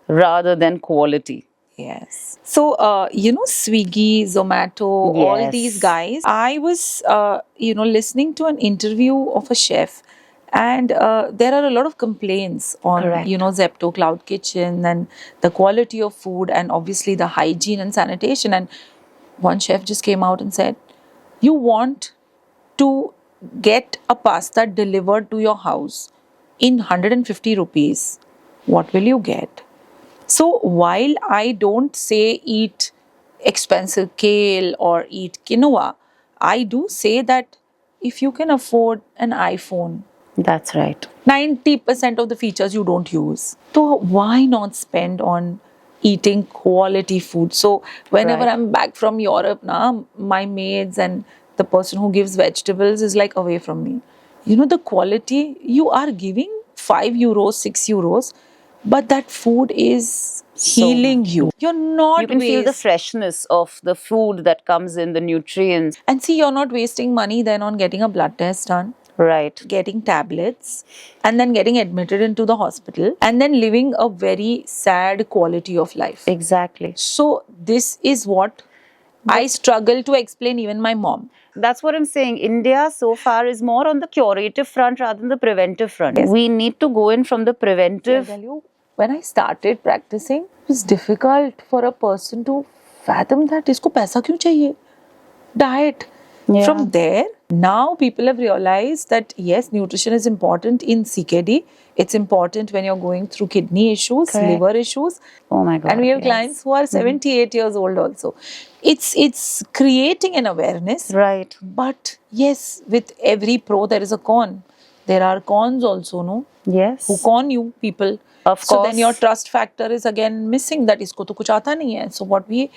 rather than quality. Yes. So, Swiggy, Zomato, all Yes. these guys, I was, listening to an interview of a chef And there are a lot of complaints on, Correct. Zepto, Cloud Kitchen, and the quality of food, and obviously the hygiene and sanitation. And one chef just came out and said, you want to get a pasta delivered to your house in 150 rupees. What will you get? So while I don't say eat expensive kale or eat quinoa, I do say that if you can afford an iPhone, That's right. 90% of the features you don't use. So why not spend on eating quality food? So whenever Right. I'm back from Europe now, my maids and the person who gives vegetables is like away from me. The quality you are giving, 5 euros, 6 euros, but that food is So healing much. you. You're not You can feel the waste. freshness of the food that comes in, the nutrients. And see, you're not wasting money then on getting a blood test done, Right. getting tablets, and then getting admitted into the hospital, and then living a very sad quality of life. Exactly. So this is what I struggle to explain even my mom. That's what I'm saying. India so far is more on the curative front rather than the preventive front. Yes. We need to go in from the I'll preventive. tell you, when I started practicing, it was difficult for a person to fathom that isko paisa kyun chahiye? Diet. Yeah. From there, now people have realized that yes, nutrition is important in CKD. It's important when you're going through kidney issues, Correct. liver issues. Oh my God. And we have yes. clients who are 78 years old also. It's creating an awareness. Right. But yes, with every pro there is a con. There are cons also, no? Yes. Who con you people. Of So course. then your trust factor is again missing, that isko to kuch aata nahi hai. So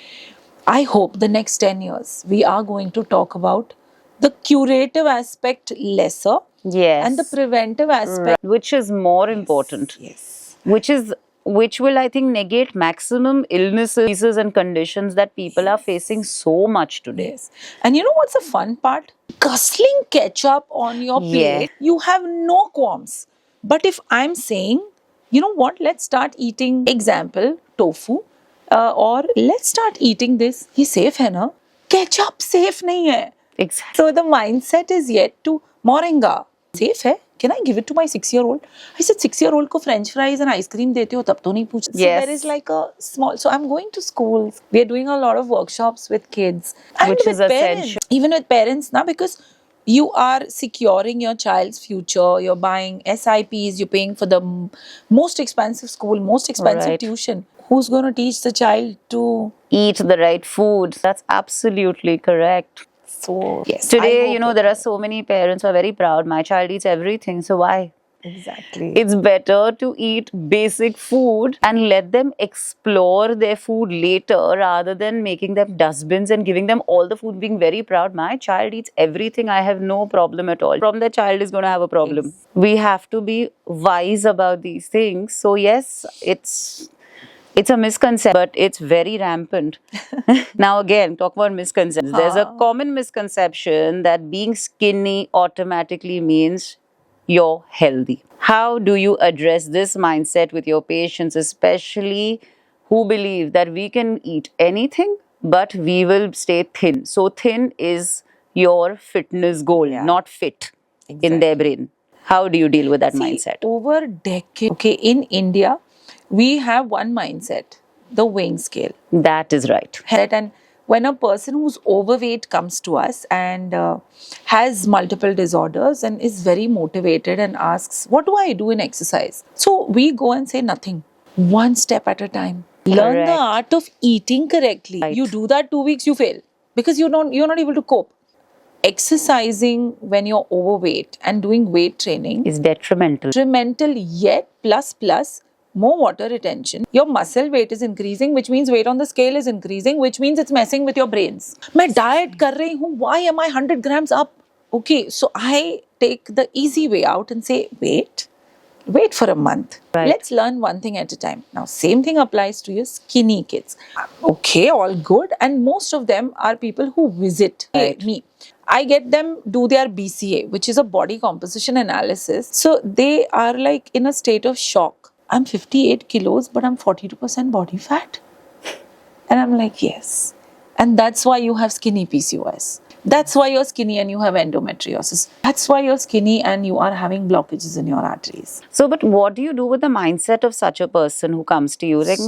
I hope the next 10 years we are going to talk about the curative aspect lesser Yes. and the preventive aspect. Which is more important. Yes. Which will, I think, negate maximum illnesses and conditions that people are facing so much today. Yes. And you know what's the fun part? Guzzling ketchup on your Yeah. plate, you have no qualms. But if I'm saying, you know what, let's start eating, example, tofu, or let's start eating this. Ye safe hai na? Ketchup safe nahi hai. Exactly. So the mindset is yet to moringa. Safe hai? Can I give it to my 6-year-old? I said 6-year-old ko French fries and ice cream dete ho, tab to nahi puch. So Yes. there is like a small. So I'm going to schools. We are doing a lot of workshops with kids and Which with is parents. essential. Even with parents now, because you are securing your child's future. You're buying SIPs. You're paying for the most expensive school, most expensive Right. tuition. Who's going to teach the child to? Eat the right food. That's absolutely correct. So yes, Today, there are so many parents who are very proud. My child eats everything. So why? exactly. It's better to eat basic food and let them explore their food later rather than making them dustbins and giving them all the food, being very proud. My child eats everything. I have no problem at all. From the child is going to have a problem. Yes. We have to be wise about these things. So yes, it's a misconception, but it's very rampant. Now again, talk about misconceptions. There's a common misconception that being skinny automatically means you're healthy. How do you address this mindset with your patients, especially who believe that we can eat anything, but we will stay thin? So thin is your fitness goal, Yeah. not fit in their brain. How do you deal with that mindset? Over decades, okay, in India, we have one mindset, the weighing scale. That is right. And when a person who's overweight comes to us and has multiple disorders and is very motivated and asks, what do I do in exercise? So we go and say nothing. One step at a time. Learn the Correct. art of eating correctly. Right. You do that 2 weeks, you fail because you're not able to cope. Exercising when you're overweight and doing weight training Is detrimental. Yet plus more water retention. Your muscle weight is increasing, which means weight on the scale is increasing, which means it's messing with your brains. मैं diet कर रही हूँ, why am I 100 grams up? Okay, so I take the easy way out and say, wait for a month. Right. Let's learn one thing at a time. Now, same thing applies to your skinny kids. Okay, all good. And most of them are people who visit me. I get them do their BCA, which is a body composition analysis. So they are like in a state of shock. I'm 58 kilos, but I'm 42% body fat. And I'm like, yes. And that's why you have skinny PCOS. That's why you're skinny and you have endometriosis. That's why you're skinny and you are having blockages in your arteries. So, but what do you do with the mindset of such a person who comes to you? Like,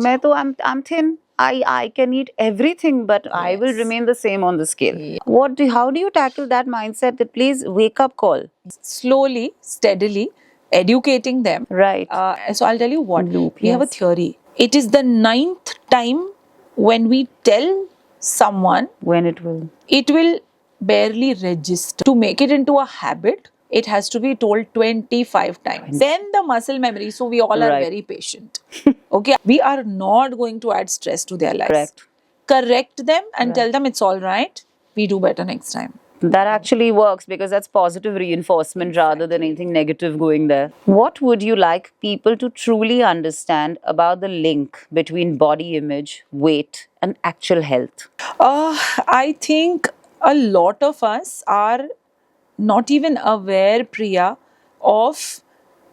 I'm thin. I can eat everything, but I will Yes. remain the same on the scale. Yeah. How do you tackle that mindset? That please wake up call. Slowly, steadily, educating them. Right. So I'll tell you what. Loop, We have a yes. theory. It is the 9th time when we tell someone, When it will. it will barely register. To make it into a habit, it has to be told 25 times. Then the muscle memory. So we all are Right. very patient. Okay. We are not going to add stress to their lives. Correct. Correct them and tell them it's all right. We do better next time. That actually works because that's positive reinforcement rather than anything negative going there. What would you like people to truly understand about the link between body image, weight, and actual health? I think a lot of us are not even aware, Priya, of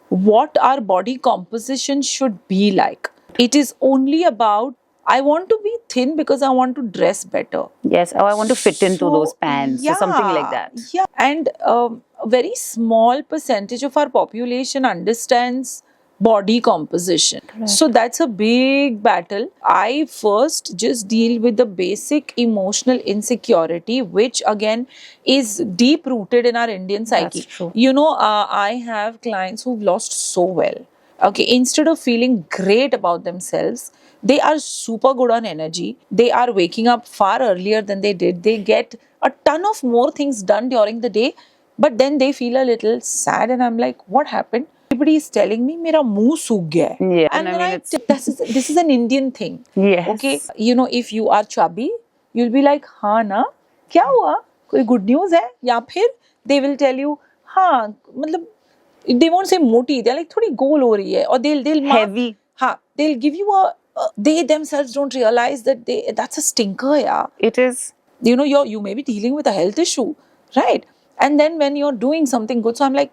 what our body composition should be like. It is only about, I want to be thin because I want to dress better. Yes, oh, I want to fit into So, those pants or something like that. Yeah, and a very small percentage of our population understands body composition. So that's a big battle. I first just deal with the basic emotional insecurity, which again is deep rooted in our Indian psyche. That's true. You know, I have clients who've lost so well. Okay, instead of feeling great about themselves, they are super good on energy. They are waking up far earlier than they did. They get a ton of more things done during the day, but then they feel a little sad. And I'm like, what happened? Everybody is telling me, "Mera muh सूख गया है." Yeah, And I then mean, it's this is an Indian thing. yes. Okay, you know, if you are chubby, you'll be like, हाँ ना, क्या हुआ? कोई good news है? या फिर they will tell you, हाँ, मतलब they won't say moti, they're like थोड़ी गोल हो रही है, or they'll mark, Heavy. हाँ, they'll give you a they themselves don't realize that that's a stinker, yeah. It is. You know, you may be dealing with a health issue, right? And then when you're doing something good, so I'm like,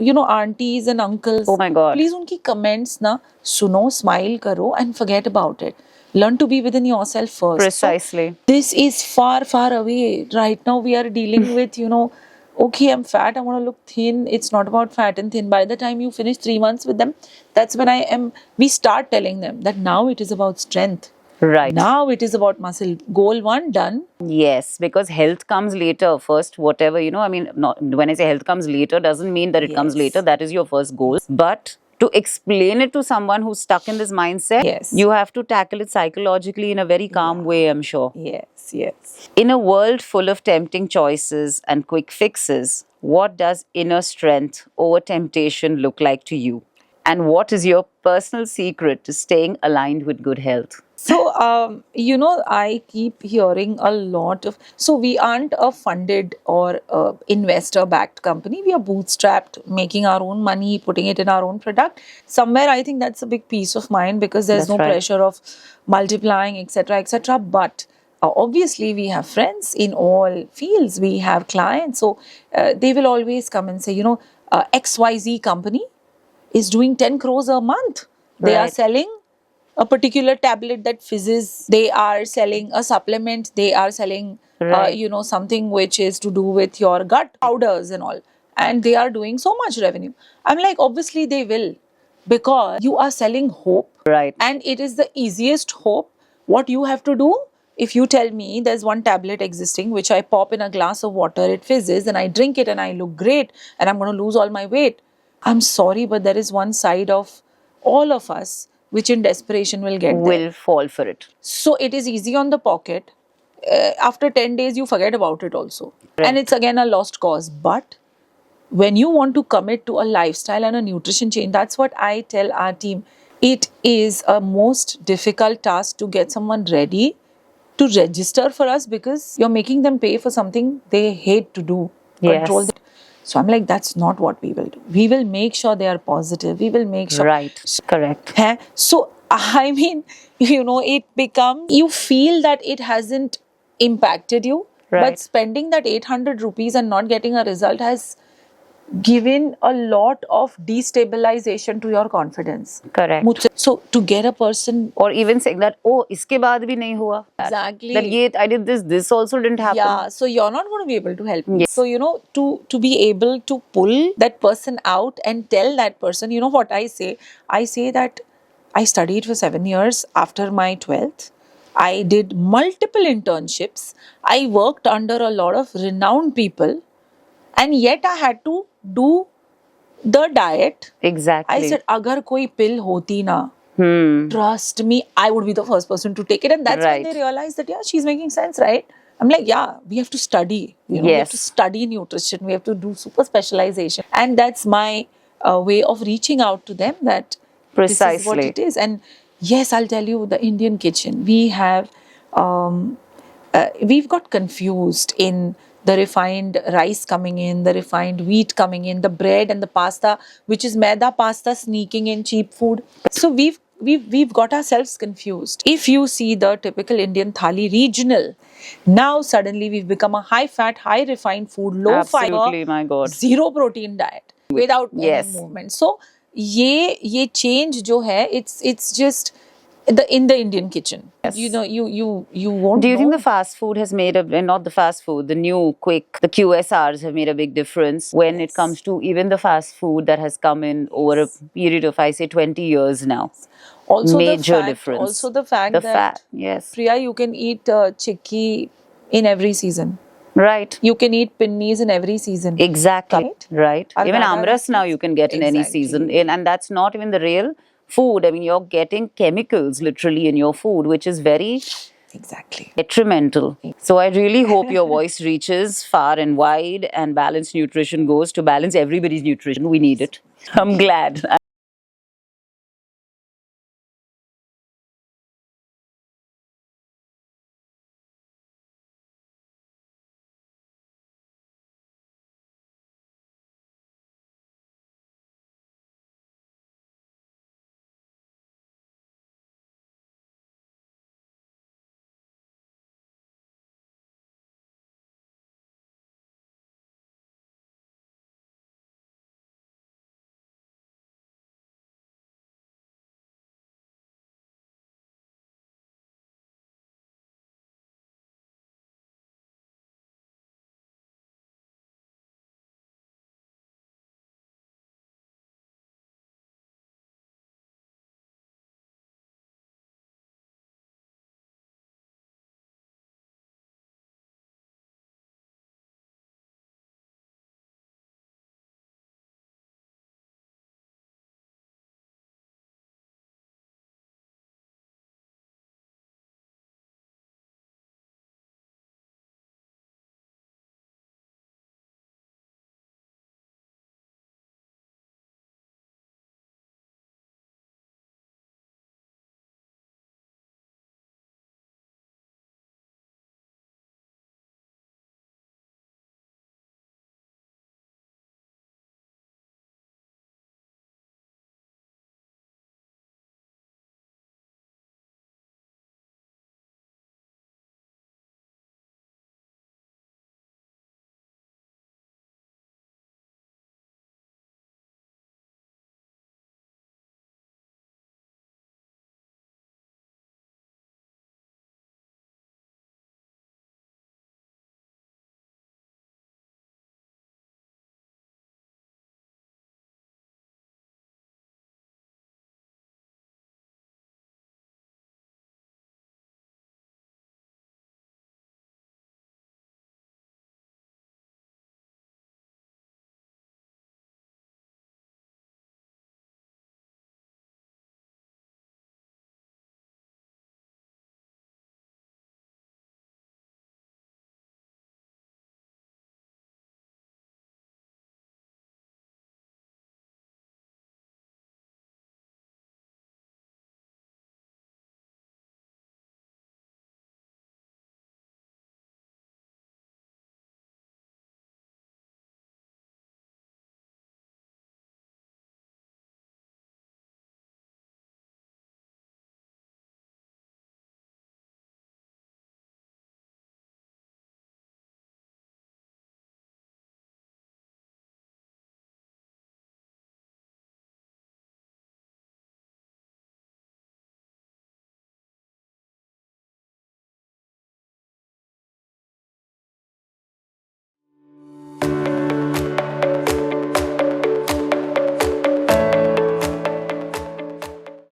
you know, aunties and uncles, Oh my God. please unki comments na suno, smile karo and forget about it. Learn to be within yourself first. Precisely. So, this is far, far away. Right now we are dealing with, you know, okay, I'm fat, I want to look thin. It's not about fat and thin. By the time you finish 3 months with them, that's when we start telling them that now it is about strength. Right. Now it is about muscle. Goal 1 done. Yes, because health comes later. First, whatever, you know, I mean, not, when I say health comes later, doesn't mean that it comes Yes. later. That is your first goal. But to explain it to someone who's stuck in this mindset, Yes. you have to tackle it psychologically in a very calm way, I'm sure. Yes, yes. In a world full of tempting choices and quick fixes, what does inner strength over temptation look like to you? And what is your personal secret to staying aligned with good health? So, you know, I keep hearing a lot of. So, we aren't a funded or investor backed company. We are bootstrapped, making our own money, putting it in our own product. Somewhere, I think that's a big peace of mind because there's That's no right. pressure of multiplying, etc., etc. But obviously, we have friends in all fields, we have clients. So, they will always come and say, you know, XYZ company is doing 10 crores a month. They are Right. selling a particular tablet that fizzes. They are selling a supplement. They are selling, Right. you know, something which is to do with your gut powders and all. And they are doing so much revenue. I'm like, obviously they will, because you are selling hope. Right. And it is the easiest hope. What you have to do, if you tell me there's one tablet existing which I pop in a glass of water, it fizzes, and I drink it and I look great and I'm going to lose all my weight. I'm sorry, but there is one side of all of us which in desperation will get there. Will fall for it. So it is easy on the pocket. After 10 days, you forget about it also. Right. And it's again a lost cause. But when you want to commit to a lifestyle and a nutrition change, that's what I tell our team. It is a most difficult task to get someone ready to register for us because you're making them pay for something they hate to do. Yes. Control them. So I'm like, that's not what we will do. We will make sure they are positive. We will make sure. Right. Correct. So, I mean, you know, it becomes, you feel that it hasn't impacted you, Right. but spending that 800 rupees and not getting a result has given a lot of destabilization to your confidence. Correct. So to get a person, Or even saying that, oh, इसके बाद भी नहीं हुआ. exactly, That ये, I did this also didn't happen. yeah, so you're not going to be able to help me. Yes. So to be able to pull that person out and tell that person, you know what I say that I studied for 7 years after my 12th. I did multiple internships. I worked under a lot of renowned people, and yet I had to do the diet. Exactly. I said, agar koi pill hoti na, trust me, I would be the first person to take it. And that's when Right. they realized that, yeah, she's making sense, right? I'm like, yeah, we have to study. You know, we have Yes. to study nutrition. We have to do super specialization. And that's my way of reaching out to them that this is what Precisely. it is. And yes, I'll tell you, the Indian kitchen, we have, we've got confused in the refined rice coming in, the refined wheat coming in, the bread and the pasta, which is maida pasta sneaking in cheap food. So we've got ourselves confused. If you see the typical Indian thali regional, now suddenly we've become a high fat, high refined food, low Absolutely, fiber, my God. zero protein diet without Yes. any movement. So ये change जो है, it's just in the Indian kitchen. Yes. You know, you won't. Do you think know. the fast food has made not the fast food, the new quick, the QSRs have made a big difference when it Yes. comes to even the fast food that has come in over a period of, I say, 20 years now? Also Major the fact, difference. Also the fact that yes. Priya, you can eat chikki in every season. Right. You can eat pinnis in every season. Exactly. Right. Or Even rather, amras now you can get in any exactly. season. And that's not even the real food. I mean, you're getting chemicals literally in your food, which is very Exactly. detrimental. So I really hope your voice reaches far and wide and balanced nutrition goes to balance everybody's nutrition. We need it. I'm glad.